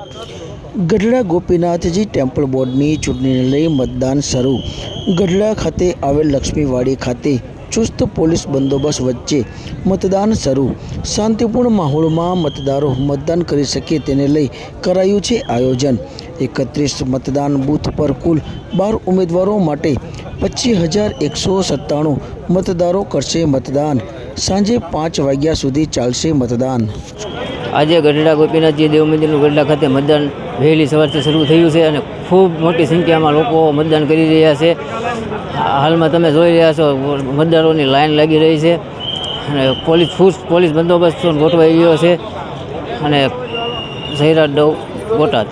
Gadhada Gopinathji temple બોર્ડની ચૂંટણીને લઈ મતદાન શરૂ। ગઢડા ખાતે આવેલ લક્ષ્મીવાડી ખાતે ચુસ્ત પોલીસ બંદોબસ્ત વચ્ચે મતદાન શરૂ। શાંતિપૂર્ણ માહોલમાં મતદારો મતદાન કરી શકે તેને લઈ કરાયું છે આયોજન। 31 મતદાન બૂથ પર કુલ 12 ઉમેદવારો માટે 25,197 મતદારો કરશે મતદાન। સાંજે 5 વાગ્યા સુધી ચાલશે મતદાન। આજે ગઢડા ગોપીનાથજી દેવ મંદિરનું ગઢડા ખાતે મતદાન વહેલી સવારથી શરૂ થયું છે અને ખૂબ મોટી સંખ્યામાં લોકો મતદાન કરી રહ્યા છે। હાલમાં તમે જોઈ રહ્યા છો મતદારોની લાઈન લાગી રહી છે અને પોલીસ બંદોબસ્ત ગોઠવાઈ ગયો છે અને સૈરાટ દવ બોટાદ।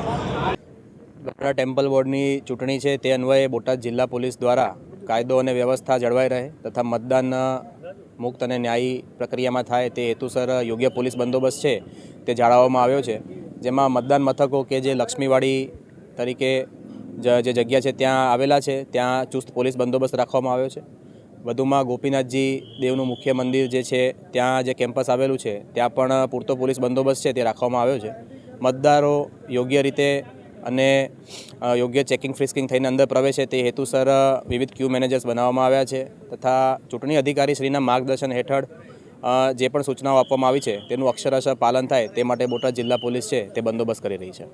ગઢડા ટેમ્પલ બોર્ડની ચૂંટણી છે તે અન્વયે બોટાદ જિલ્લા પોલીસ દ્વારા કાયદો અને વ્યવસ્થા જળવાઈ રહે તથા મતદાન મુક્ત અને ન્યાયી પ્રક્રિયામાં થાય તે હેતુસર યોગ્ય પોલીસ બંદોબસ્ત છે તે જાળવવામાં આવ્યો છે। જેમાં મતદાન મથકો કે જે લક્ષ્મીવાડી તરીકે જે જગ્યા છે ત્યાં આવેલા છે ત્યાં ચુસ્ત પોલીસ બંદોબસ્ત રાખવામાં આવ્યો છે। વધુમાં ગોપીનાથજી દેવનું મુખ્ય મંદિર જે છે ત્યાં જે કેમ્પસ આવેલું છે ત્યાં પણ પૂરતો પોલીસ બંદોબસ્ત છે તે રાખવામાં આવ્યો છે। મતદારો યોગ્ય રીતે અને યોગ્ય ચેકિંગ ફ્રિસ્કિંગ થઈને અંદર પ્રવેશે તે હેતુસર વિવિધ ક્યુ મેનેજર્સ બનાવવામાં આવ્યા છે તથા ચૂંટણી અધિકારી શ્રીના માર્ગદર્શન હેઠળ જે પણ સૂચનાઓ આપવામાં આવી છે તેનું અક્ષરશઃ પાલન થાય તે માટે બોટાદ જિલ્લા પોલીસ છે તે બંદોબસ્ત કરી રહી છે।